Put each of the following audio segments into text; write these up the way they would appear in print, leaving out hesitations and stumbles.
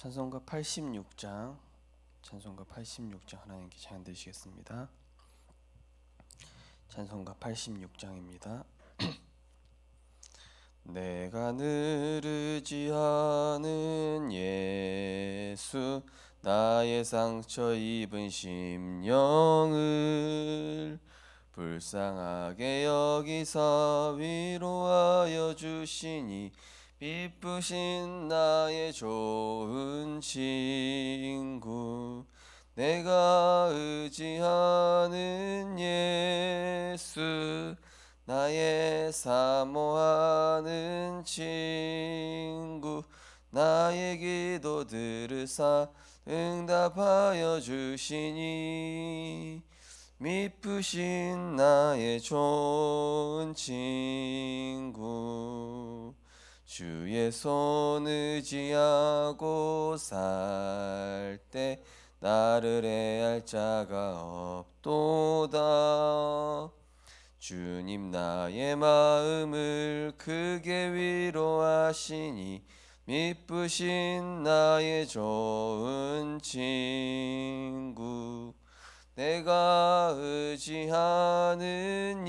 찬송가 86장 하나님께 찬양 드리시겠습니다. 찬송가 86장입니다. 내가 늘 의지하는 예수, 나의 상처 입은 심령을 불쌍하게 여기사 위로하여 주시니, 기쁘신 나의 좋은 친구, 내가 의지하는 예수, 나의 사모하는 친구, 나의 기도 들으사 응답하여 주시니, 미쁘신 나의 좋은 친구, 주의 손 의지하고 살 때 나를 해할 자가 없도다. 주님 나의 마음을 크게 위로하시니, 미쁘신 나의 좋은 친구, 내가 의지하는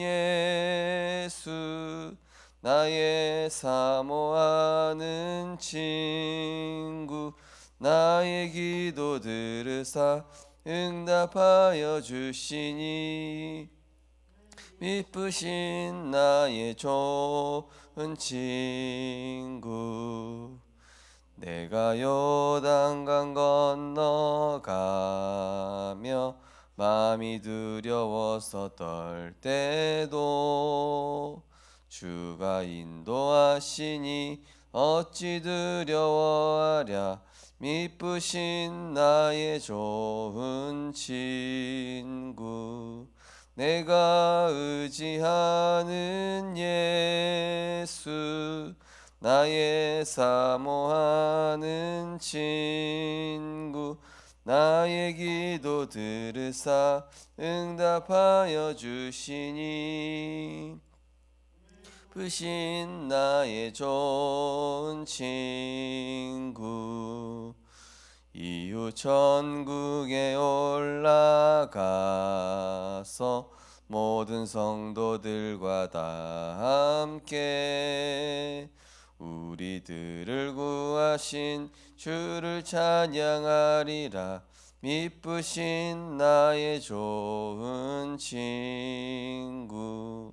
예수, 나의 사모하는 친구, 나의 기도 들으사 응답하여 주시니, 미쁘신 나의 좋은 친구, 내가 요단강 건너가며 마음이 두려워서 떨 때도 주가 인도하시니 어찌 두려워하랴. 미쁘신 나의 좋은 친구, 내가 의지하는 예수, 나의 사모하는 친구, 나의 기도 들으사 응답하여 주시니, 미쁘신 나의 좋은 친구, 이후 천국에 올라가서 모든 성도들과 다 함께 우리들을 구하신 주를 찬양하리라. 미쁘신 나의 좋은 친구,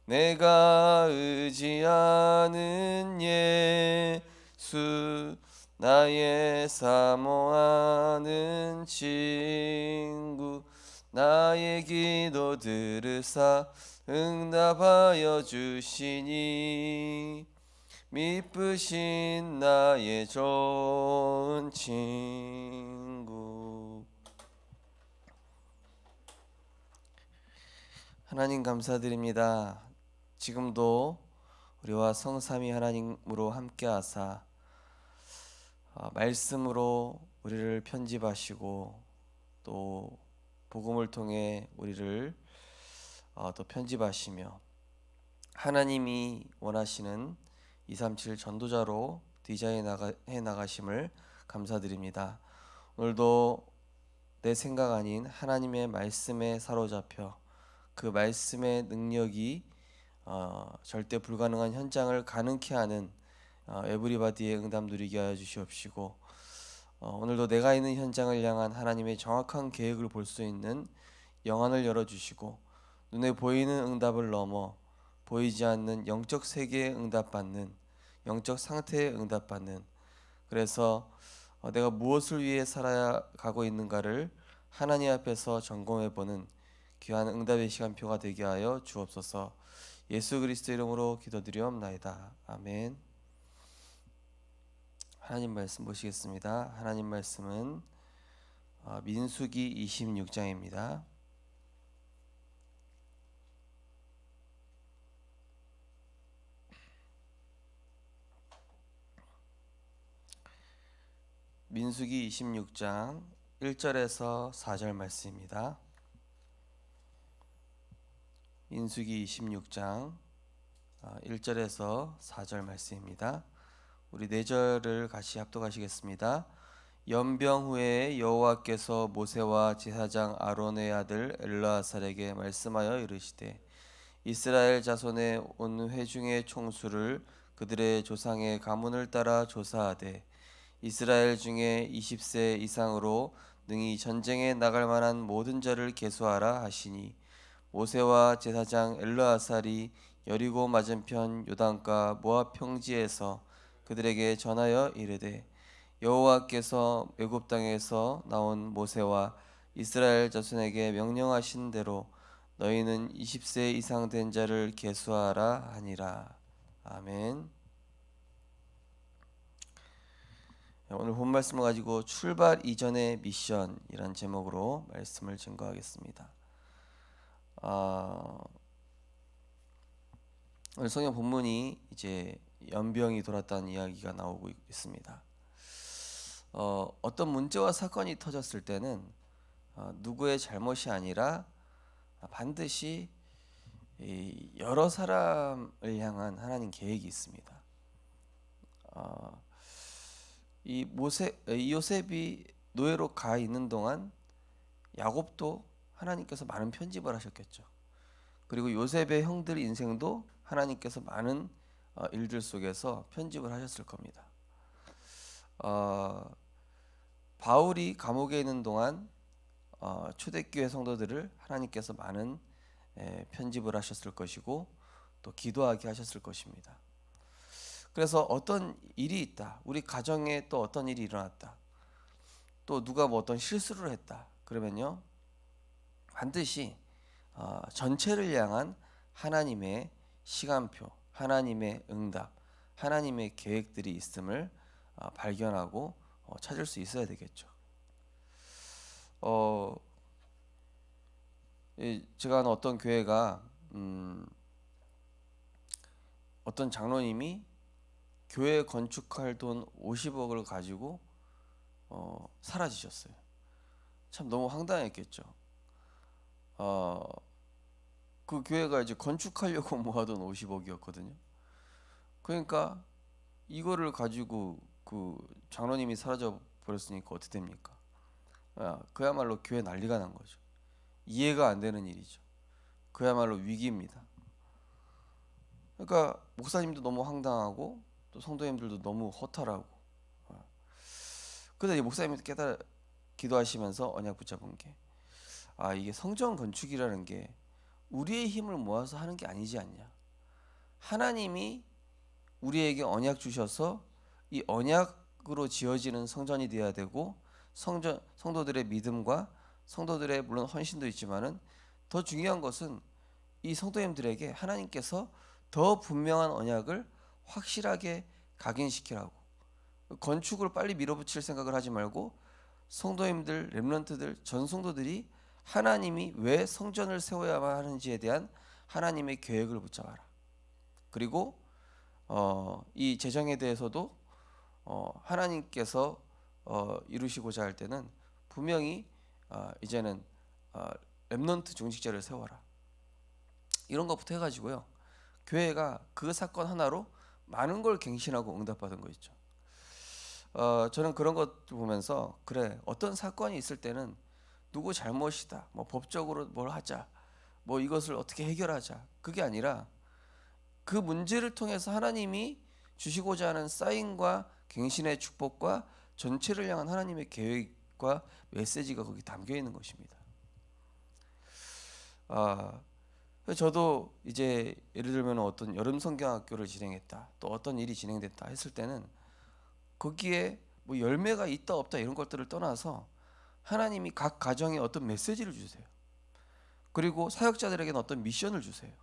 내가 의지하는 예수, 나의 사모하는 친구, 나의 기도 들으사 응답하여 주시니, 미쁘신 나의 좋은 친구. 하나님 감사드립니다. 지금도 우리와 성삼위 하나님으로 함께하사 말씀으로 우리를 편집하시고, 또 복음을 통해 우리를 또 편집하시며, 하나님이 원하시는 237 전도자로 디자인해 나가심을 감사드립니다. 오늘도 내 생각 아닌 하나님의 말씀에 사로잡혀 그 말씀의 능력이 절대 불가능한 현장을 가능케 하는 에브리바디의 응답 누리게 하여 주시옵시고, 오늘도 내가 있는 현장을 향한 하나님의 정확한 계획을 볼 수 있는 영안을 열어주시고, 눈에 보이는 응답을 넘어 보이지 않는 영적 세계에 응답받는, 영적 상태에 응답받는, 그래서 내가 무엇을 위해 살아야 가고 있는가를 하나님 앞에서 점검해보는 귀한 응답의 시간표가 되게 하여 주옵소서. 예수 그리스도 이름으로 기도드리옵나이다. 아멘. 하나님 말씀 보시겠습니다. 하나님 말씀은 민수기 26장입니다. 민수기 26장 1절에서 4절 말씀입니다. 민수기 26장 1절에서 4절 말씀입니다. 우리 4절을 같이 합독하시겠습니다. 연병 후에 여호와께서 모세와 제사장 아론의 아들 엘르아살에게 말씀하여 이르시되 이스라엘 자손의 온 회중의 총수를 그들의 조상의 가문을 따라 조사하되 이스라엘 중에 20세 이상으로 능히 전쟁에 나갈 만한 모든 자를 계수하라 하시니 모세와 제사장 엘르아살이 여리고 맞은편 요단가 모압 평지에서 그들에게 전하여 이르되 여호와께서 애굽 땅에서 나온 모세와 이스라엘 자손에게 명령하신 대로 너희는 20세 이상 된 자를 계수하라 하니라. 아멘. 오늘 본 말씀을 가지고 출발 이전의 미션이란 제목으로 말씀을 증거하겠습니다. 오늘 성경 본문이 이제 연병이 돌았다는 이야기가 나오고 있습니다. 어떤 문제와 사건이 터졌을 때는 누구의 잘못이 아니라 반드시 여러 사람을 향한 하나님 계획이 있습니다. 이 요셉이 노예로 가 있는 동안 야곱도 하나님께서 많은 편집을 하셨겠죠. 그리고 요셉의 형들 인생도 하나님께서 많은 일들 속에서 편집을 하셨을 겁니다. 바울이 감옥에 있는 동안 초대교회 성도들을 하나님께서 많은 편집을 하셨을 것이고 또 기도하게 하셨을 것입니다. 그래서 어떤 일이 있다, 우리 가정에 또 어떤 일이 일어났다, 또 누가 뭐 어떤 실수를 했다 그러면요 반드시 전체를 향한 하나님의 시간표, 하나님의 응답, 하나님의 계획들이 있음을 발견하고 찾을 수 있어야 되겠죠. 제가 아는 어떤 교회가 어떤 장로님이 교회 건축할 돈 50억을 가지고 사라지셨어요. 참 너무 황당했겠죠. 그 교회가 이제 건축하려고 모아둔 50억이었거든요. 그러니까 이거를 가지고 그 장로님이 사라져 버렸으니까 어떻게 됩니까? 그야말로 교회 난리가 난 거죠. 이해가 안 되는 일이죠. 그야말로 위기입니다. 그러니까 목사님도 너무 황당하고 또 성도님들도 너무 허탈하고. 그런데 목사님이 기도하시면서 언약 붙잡은 게 이게 성전 건축이라는 게 우리의 힘을 모아서 하는 게 아니지 않냐. 하나님이 우리에게 언약 주셔서 이 언약으로 지어지는 성전이 되어야 되고 성도들의 믿음과 성도들의 물론 헌신도 있지만은 더 중요한 것은 이 성도님들에게 하나님께서 더 분명한 언약을 확실하게 각인시키라고. 건축을 빨리 밀어붙일 생각을 하지 말고 성도님들, 렘넌트들, 전 성도들이 하나님이 왜 성전을 세워야만 하는지에 대한 하나님의 계획을 붙잡아라. 그리고 이 재정에 대해서도 하나님께서 이루시고자 할 때는 분명히 이제는 렘넌트 중직자를 세워라. 이런 것부터 해가지고요. 교회가 그 사건 하나로 많은 걸 갱신하고 응답받은 거 있죠. 저는 그런 것 보면서 그래 어떤 사건이 있을 때는 누구 잘못이다, 뭐 법적으로 뭘 하자, 뭐 이것을 어떻게 해결하자 그게 아니라 그 문제를 통해서 하나님이 주시고자 하는 사인과 갱신의 축복과 전체를 향한 하나님의 계획과 메시지가 거기 담겨 있는 것입니다. 저도 이제 예를 들면 어떤 여름 성경학교를 진행했다, 또 어떤 일이 진행됐다 했을 때는 거기에 뭐 열매가 있다 없다 이런 것들을 떠나서 하나님이 각 가정에 어떤 메시지를 주세요. 그리고 사역자들에게는 어떤 미션을 주세요.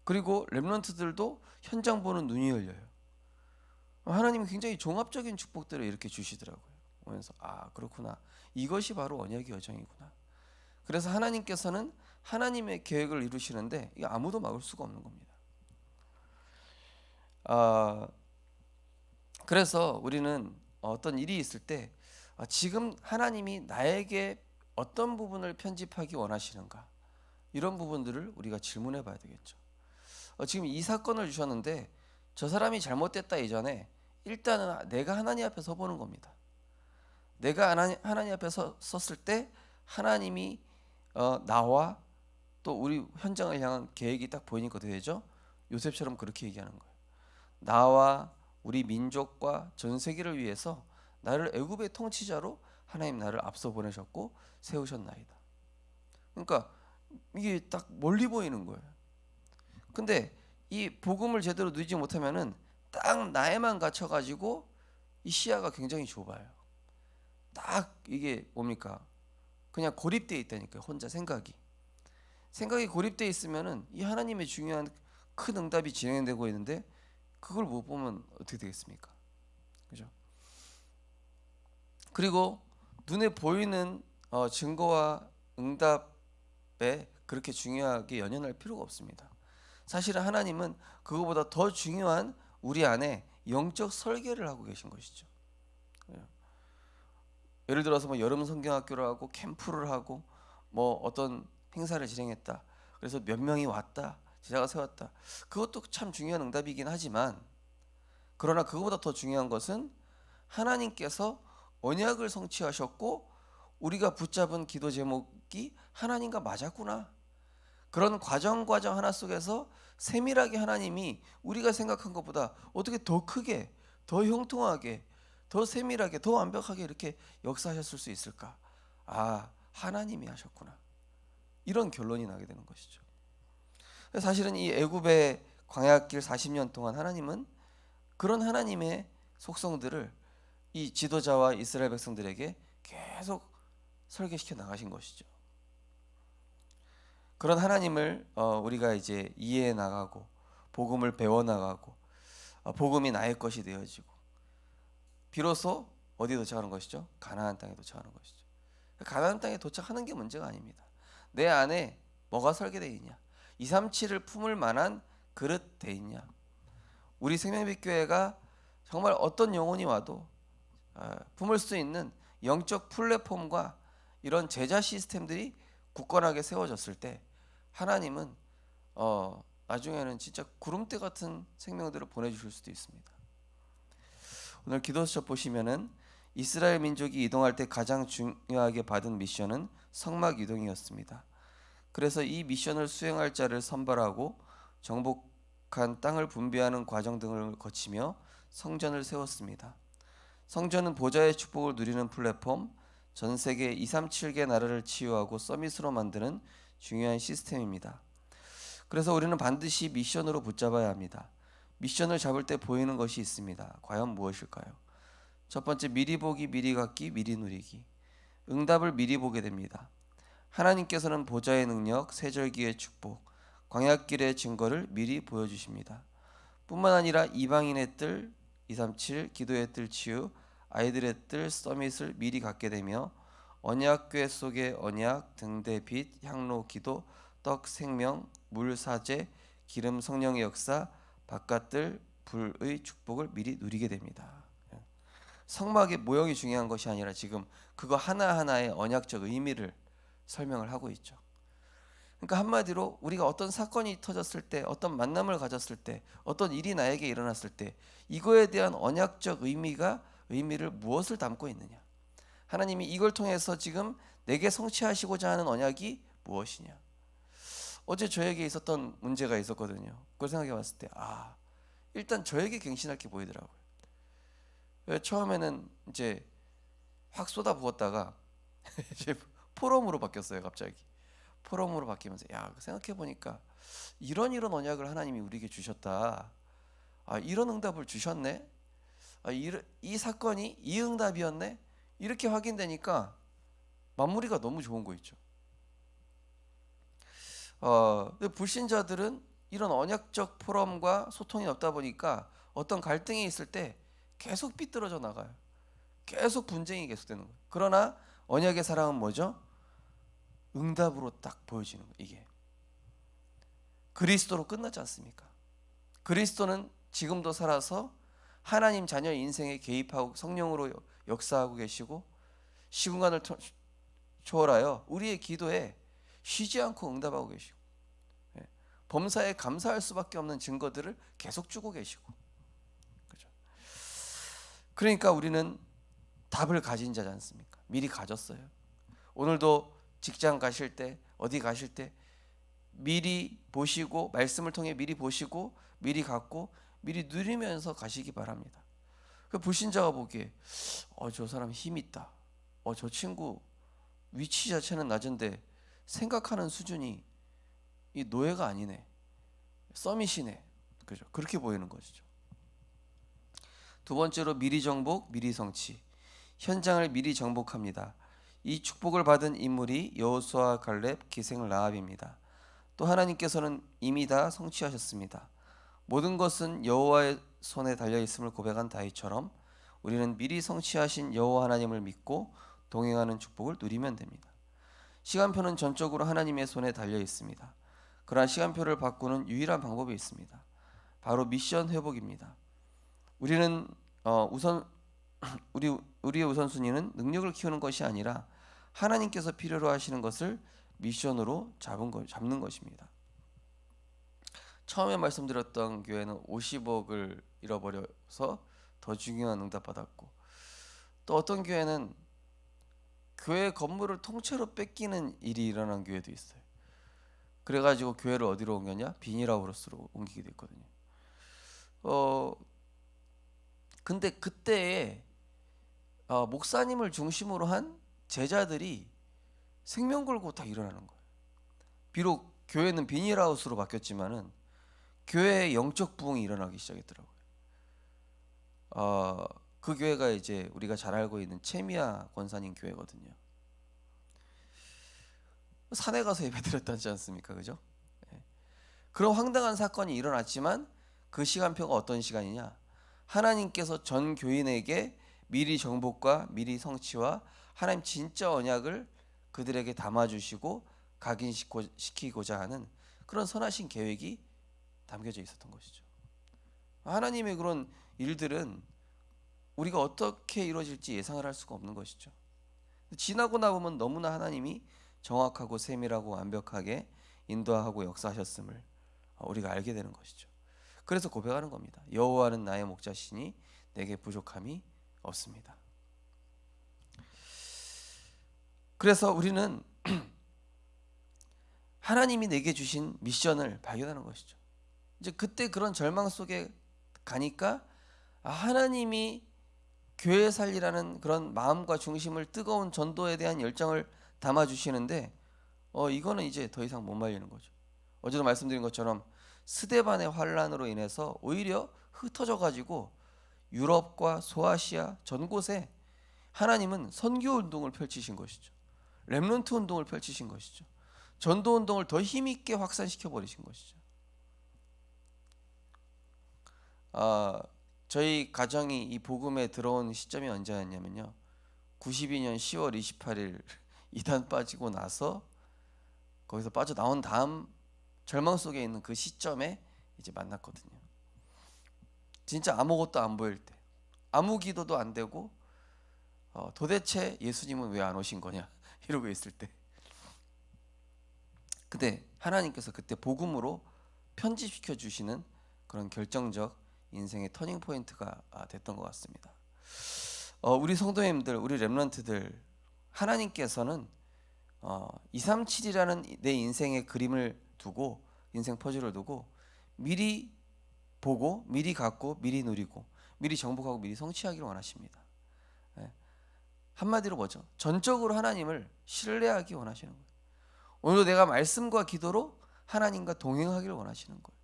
그리고 렘넌트들도 현장 보는 눈이 열려요. 하나님은 굉장히 종합적인 축복들을 이렇게 주시더라고요. 그래서 그렇구나. 이것이 바로 언약의 여정이구나. 그래서 하나님께서는 하나님의 계획을 이루시는데 이게 아무도 막을 수가 없는 겁니다. 그래서 우리는 어떤 일이 있을 때 지금 하나님이 나에게 어떤 부분을 편집하기 원하시는가, 이런 부분들을 우리가 질문해 봐야 되겠죠. 지금 이 사건을 주셨는데 저 사람이 잘못됐다 이전에 일단은 내가 하나님 앞에 서보는 겁니다. 내가 하나님 앞에 섰을 때 하나님이 나와 또 우리 현장을 향한 계획이 딱 보이니까 어떻게 되죠? 요셉처럼 그렇게 얘기하는 거예요. 나와 우리 민족과 전 세계를 위해서 나를 애굽의 통치자로 하나님 나를 앞서 보내셨고 세우셨나이다. 그러니까 이게 딱 멀리 보이는 거예요. 근데 이 복음을 제대로 누리지 못하면은 딱 나에만 갇혀가지고 이 시야가 굉장히 좁아요. 딱 이게 뭡니까? 그냥 고립되어 있다니까요. 혼자 생각이 고립되어 있으면은 이 하나님의 중요한 큰 응답이 진행되고 있는데 그걸 못 보면 어떻게 되겠습니까? 그죠? 그리고 눈에 보이는 증거와 응답에 그렇게 중요하게 연연할 필요가 없습니다. 사실은 하나님은 그거보다 더 중요한 우리 안에 영적 설계를 하고 계신 것이죠. 예를 들어서 뭐 여름 성경학교를 하고 캠프를 하고 뭐 어떤 행사를 진행했다. 그래서 몇 명이 왔다. 제자가 세웠다. 그것도 참 중요한 응답이긴 하지만 그러나 그것보다 더 중요한 것은 하나님께서 언약을 성취하셨고 우리가 붙잡은 기도 제목이 하나님과 맞았구나. 그런 과정 하나 속에서 세밀하게 하나님이 우리가 생각한 것보다 어떻게 더 크게, 더 형통하게, 더 세밀하게, 더 완벽하게 이렇게 역사하셨을 수 있을까? 아, 하나님이 하셨구나. 이런 결론이 나게 되는 것이죠. 사실은 이 애굽의 광야길 40년 동안 하나님은 그런 하나님의 속성들을 이 지도자와 이스라엘 백성들에게 계속 설계시켜 나가신 것이죠. 그런 하나님을 우리가 이제 이해해 나가고 복음을 배워 나가고 복음이 나의 것이 되어지고 비로소 어디에 도착하는 것이죠? 가나안 땅에 도착하는 것이죠. 가나안 땅에 도착하는 게 문제가 아닙니다. 내 안에 뭐가 설계되어 있냐? 237을 품을 만한 그릇 돼 있냐? 우리 생명빛 교회가 정말 어떤 영혼이 와도 품을 수 있는 영적 플랫폼과 이런 제자 시스템들이 굳건하게 세워졌을 때 하나님은 나중에는 진짜 구름대 같은 생명들을 보내주실 수도 있습니다. 오늘 기도수첩 보시면은 이스라엘 민족이 이동할 때 가장 중요하게 받은 미션은 성막 이동이었습니다. 그래서 이 미션을 수행할 자를 선발하고 정복한 땅을 분배하는 과정 등을 거치며 성전을 세웠습니다. 성전은 보좌의 축복을 누리는 플랫폼, 전 세계 237개 나라를 치유하고 서밋으로 만드는 중요한 시스템입니다. 그래서 우리는 반드시 미션으로 붙잡아야 합니다. 미션을 잡을 때 보이는 것이 있습니다. 과연 무엇일까요? 첫 번째, 미리 보기, 미리 갖기, 미리 누리기. 응답을 미리 보게 됩니다. 하나님께서는 보좌의 능력, 세절기의 축복, 광야길의 증거를 미리 보여주십니다. 뿐만 아니라 이방인의 뜰, 237, 기도의 뜰 치유, 아이들의 뜰 서밋을 미리 갖게 되며 언약궤 속의 언약, 등대 빛, 향로 기도, 떡 생명, 물 사제, 기름 성령의 역사, 바깥들 불의 축복을 미리 누리게 됩니다. 성막의 모형이 중요한 것이 아니라 지금 그거 하나하나의 언약적 의미를 설명을 하고 있죠. 그러니까 한마디로 우리가 어떤 사건이 터졌을 때, 어떤 만남을 가졌을 때, 어떤 일이 나에게 일어났을 때 이거에 대한 언약적 의미를 무엇을 담고 있느냐. 하나님이 이걸 통해서 지금 내게 성취하시고자 하는 언약이 무엇이냐. 어제 저에게 있었던 문제가 있었거든요. 그걸 생각해 봤을 때 일단 저에게 갱신할 게 보이더라고요. 처음에는 이제 확 쏟아부었다가 이제 포럼으로 바뀌었어요. 갑자기 포럼으로 바뀌면서 생각해 보니까 이런 언약을 하나님이 우리에게 주셨다. 이런 응답을 주셨네. 이 사건이 이 응답이었네. 이렇게 확인되니까 마무리가 너무 좋은 거 있죠. 근데 불신자들은 이런 언약적 포럼과 소통이 없다 보니까 어떤 갈등이 있을 때 계속 삐뚤어져 나가요. 계속 분쟁이 계속되는 거예요. 그러나 언약의 사랑은 뭐죠? 응답으로 딱 보여지는 거예요. 이게 그리스도로 끝나지 않습니까? 그리스도는 지금도 살아서 하나님 자녀 인생에 개입하고 성령으로 역사하고 계시고 시공간을 초월하여 우리의 기도에 쉬지 않고 응답하고 계시고 범사에 감사할 수밖에 없는 증거들을 계속 주고 계시고 그렇죠? 그러니까 우리는 답을 가진 자지 않습니까? 미리 가졌어요. 오늘도 직장 가실 때, 어디 가실 때 미리 보시고, 말씀을 통해 미리 보시고 미리 갖고 미리 누리면서 가시기 바랍니다. 그 불신자가 보기에 저 사람 힘 있다. 저 친구 위치 자체는 낮은데 생각하는 수준이 이 노예가 아니네. 서밋이네. 그죠? 그렇게 보이는 것이죠. 두 번째로 미리 정복, 미리 성취. 현장을 미리 정복합니다. 이 축복을 받은 인물이 여호수아, 갈렙, 기생 라합입니다. 또 하나님께서는 이미 다 성취하셨습니다. 모든 것은 여호와의 손에 달려 있음을 고백한 다윗처럼 우리는 미리 성취하신 여호와 하나님을 믿고 동행하는 축복을 누리면 됩니다. 시간표는 전적으로 하나님의 손에 달려 있습니다. 그러한 시간표를 바꾸는 유일한 방법이 있습니다. 바로 미션 회복입니다. 우리는 우리의 우선순위는 능력을 키우는 것이 아니라 하나님께서 필요로 하시는 것을 미션으로 잡는 것입니다. 처음에 말씀드렸던 교회는 50억을 잃어버려서 더 중요한 응답받았고, 또 어떤 교회는 교회 건물을 통째로 뺏기는 일이 일어난 교회도 있어요. 그래가지고 교회를 어디로 옮겼냐? 비닐하우스로 옮기게 됐거든요. 근데 그때에 목사님을 중심으로 한 제자들이 생명 걸고 다 일어나는 거예요. 비록 교회는 비닐하우스로 바뀌었지만은 교회의 영적 부흥이 일어나기 시작했더라고요. 그 교회가 이제 우리가 잘 알고 있는 채미야 권사님 교회거든요. 산에 가서 예배드렸다지 않습니까? 그죠? 그런 황당한 사건이 일어났지만 그 시간표가 어떤 시간이냐? 하나님께서 전 교인에게 미리 정복과 미리 성취와 하나님 진짜 언약을 그들에게 담아주시고 각인시키고자 하는 그런 선하신 계획이 담겨져 있었던 것이죠. 하나님의 그런 일들은 우리가 어떻게 이루어질지 예상을 할 수가 없는 것이죠. 지나고 나보면 너무나 하나님이 정확하고 세밀하고 완벽하게 인도하고 역사하셨음을 우리가 알게 되는 것이죠. 그래서 고백하는 겁니다. 여호와는 나의 목자시니 내게 부족함이 없습니다. 그래서 우리는 하나님이 내게 주신 미션을 발견하는 것이죠. 이제 그때 그런 절망 속에 가니까 하나님이 교회 살리라는 그런 마음과 중심을 뜨거운 전도에 대한 열정을 담아주시는데 이거는 이제 더 이상 못 말리는 거죠. 어제도 말씀드린 것처럼 스데반의 환란으로 인해서 오히려 흩어져 가지고 유럽과 소아시아 전 곳에 하나님은 선교 운동을 펼치신 것이죠. 렘넌트 운동을 펼치신 것이죠. 전도 운동을 더 힘있게 확산시켜 버리신 것이죠. 저희 가정이 이 복음에 들어온 시점이 언제였냐면요. 92년 10월 28일 이단 빠지고 나서 거기서 빠져나온 다음 절망 속에 있는 그 시점에 이제 만났거든요. 진짜 아무것도 안 보일 때, 아무 기도도 안 되고 도대체 예수님은 왜 안 오신 거냐 이러고 있을 때, 근데 하나님께서 그때 복음으로 편집시켜 주시는 그런 결정적 인생의 터닝 포인트가 됐던 것 같습니다. 우리 성도님들, 우리 렘넌트들, 하나님께서는 237이라는 내 인생의 그림을 두고, 인생 퍼즐을 두고 미리 보고 미리 갖고 미리 누리고 미리 정복하고 미리 성취하기를 원하십니다. 한마디로 뭐죠? 전적으로 하나님을 신뢰하기 원하시는 거예요. 오늘도 내가 말씀과 기도로 하나님과 동행하기를 원하시는 거예요.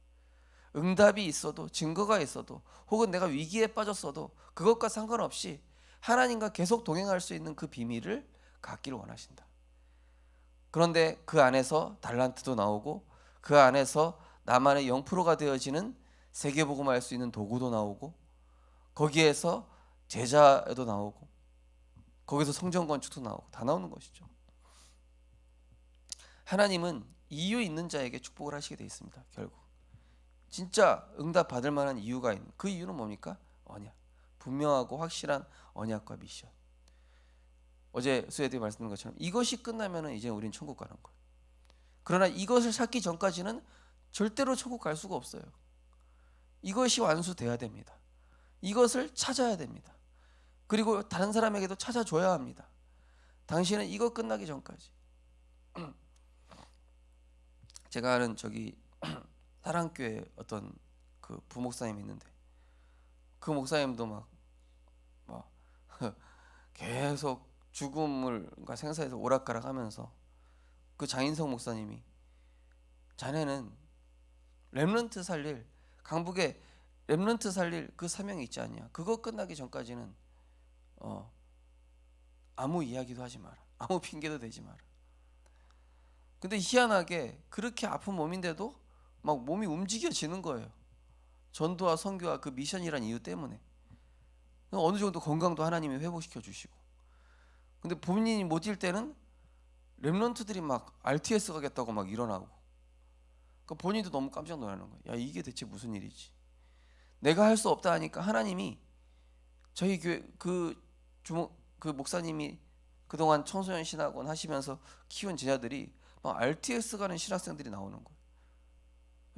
응답이 있어도, 증거가 있어도, 혹은 내가 위기에 빠졌어도 그것과 상관없이 하나님과 계속 동행할 수 있는 그 비밀을 갖기를 원하신다. 그런데 그 안에서 달란트도 나오고, 그 안에서 나만의 0%가 되어지는 세계복음을 할 수 있는 도구도 나오고, 거기에서 제자도 나오고, 거기서 성전 건축도 나오고, 다 나오는 것이죠. 하나님은 이유 있는 자에게 축복을 하시게 되어 있습니다. 결국 진짜 응답 받을 만한 이유가 있는, 그 이유는 뭡니까? 언약, 분명하고 확실한 언약과 미션. 어제 수혜들이 말씀드린 것처럼 이것이 끝나면 이제 우리는 천국 가는 거예요. 그러나 이것을 찾기 전까지는 절대로 천국 갈 수가 없어요. 이것이 완수돼야 됩니다. 이것을 찾아야 됩니다. 그리고 다른 사람에게도 찾아줘야 합니다. 당신은 이거 끝나기 전까지. 제가 아는 사랑교회 어떤 그 부목사님이 있는데, 그 목사님도 막 계속 죽음을과 생사에서 오락가락하면서, 그 장인성 목사님이 자네는 렘넌트 살릴, 강북에 렘넌트 살릴 그 사명이 있지 않냐, 그거 끝나기 전까지는 아무 이야기도 하지 마라, 아무 핑계도 대지 마라. 근데 희한하게 그렇게 아픈 몸인데도 막 몸이 움직여지는 거예요. 전도와 선교와 그 미션이란 이유 때문에. 어느 정도 건강도 하나님이 회복시켜 주시고. 근데 본인이 못 뛸 때는 렘넌트들이 막 RTS 가겠다고 막 일어나고. 그러니까 본인도 너무 깜짝 놀라는 거예요. 야, 이게 대체 무슨 일이지? 내가 할 수 없다 하니까 하나님이, 저희 교회 그 목사님이 그동안 청소년 신학원 하시면서 키운 제자들이 막 RTS 가는 신학생들이 나오는 거예요.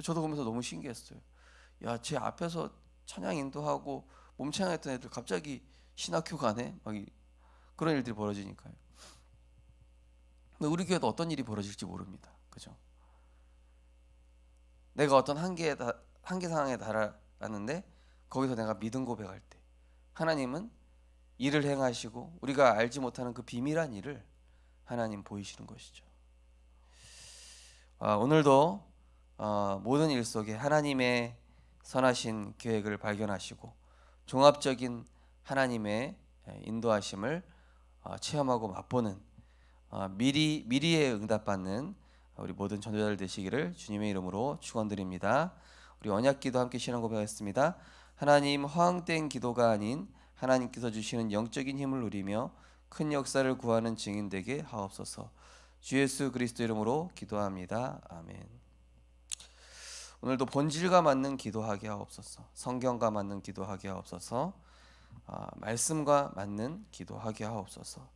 저도 보면서 너무 신기했어요. 야, 제 앞에서 찬양 인도하고 몸 찬양했던 애들 갑자기 신학교 가네? 막 그런 일들이 벌어지니까요. 근데 우리 교회도 어떤 일이 벌어질지 모릅니다. 그죠? 내가 어떤 한계 상황에 달았는데 거기서 내가 믿음 고백할 때 하나님은 일을 행하시고 우리가 알지 못하는 그 비밀한 일을 하나님 보이시는 것이죠. 오늘도 모든 일 속에 하나님의 선하신 계획을 발견하시고 종합적인 하나님의 인도하심을 체험하고 맛보는 미리에 응답받는 우리 모든 전도자들 되시기를 주님의 이름으로 축원드립니다. 우리 언약기도 함께 신앙 고백하겠습니다. 하나님, 허황된 기도가 아닌 하나님께서 주시는 영적인 힘을 누리며 큰 역사를 구하는 증인 되게 하옵소서. 주 예수 그리스도 이름으로 기도합니다. 아멘. 오늘도 본질과 맞는 기도하게 하옵소서. 성경과 맞는 기도하게 하옵소서. 말씀과 맞는 기도하게 하옵소서.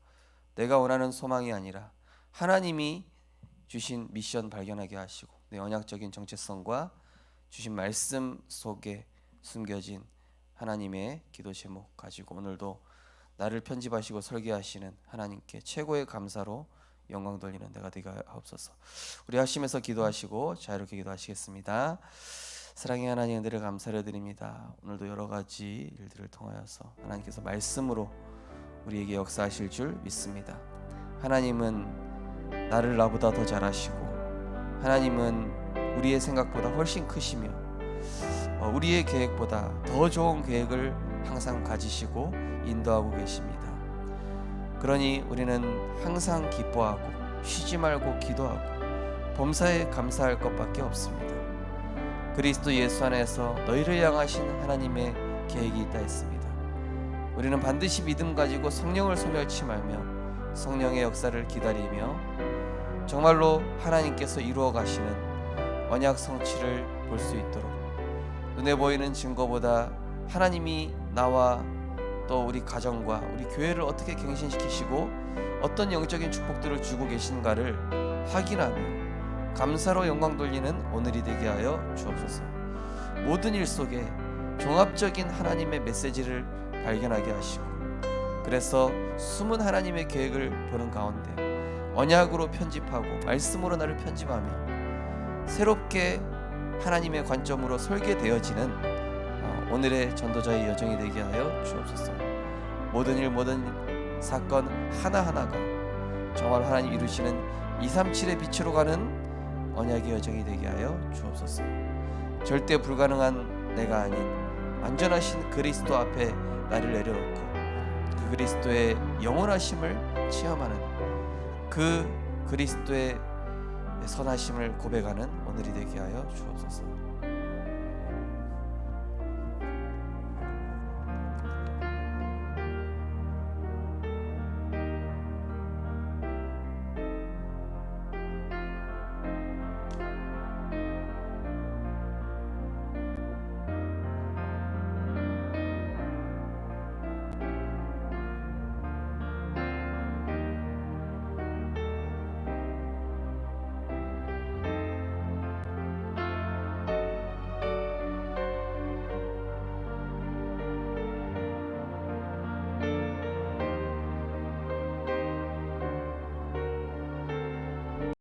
내가 원하는 소망이 아니라 하나님이 주신 미션 발견하게 하시고 내 언약적인 정체성과 주신 말씀 속에 숨겨진 하나님의 기도 제목 가지고 오늘도 나를 편집하시고 설계하시는 하나님께 최고의 감사로 영광 돌리는 내가 되게 하옵소서. 우리 하시면서 기도하시고 자유롭게 기도하시겠습니다. 사랑의 하나님, 은혜를 감사를 드립니다. 오늘도 여러 가지 일들을 통하여서 하나님께서 말씀으로 우리에게 역사하실 줄 믿습니다. 하나님은 나를 나보다 더 잘하시고 하나님은 우리의 생각보다 훨씬 크시며 우리의 계획보다 더 좋은 계획을 항상 가지시고 인도하고 계십니다. 그러니 우리는 항상 기뻐하고 쉬지 말고 기도하고 범사에 감사할 것밖에 없습니다. 그리스도 예수 안에서 너희를 향하신 하나님의 계획이 있다 했습니다. 우리는 반드시 믿음 가지고 성령을 소멸치 말며 성령의 역사를 기다리며 정말로 하나님께서 이루어 가시는 언약 성취를 볼 수 있도록 눈에 보이는 증거보다 하나님이 나와 또 우리 가정과 우리 교회를 어떻게 갱신시키시고 어떤 영적인 축복들을 주고 계신가를 확인하며 감사로 영광 돌리는 오늘이 되게 하여 주옵소서. 모든 일 속에 종합적인 하나님의 메시지를 발견하게 하시고 그래서 숨은 하나님의 계획을 보는 가운데 언약으로 편집하고 말씀으로 나를 편집하며 새롭게 하나님의 관점으로 설계되어지는 오늘의 전도자의 여정이 되게 하여 주옵소서. 모든 일 모든 사건 하나하나가 정말 하나님 이루시는 237의 빛으로 가는 언약의 여정이 되게 하여 주옵소서. 절대 불가능한 내가 아닌 완전하신 그리스도 앞에 나를 내려놓고 그 그리스도의 영원하심을 체험하는 그 그리스도의 선하심을 고백하는 오늘이 되게 하여 주옵소서.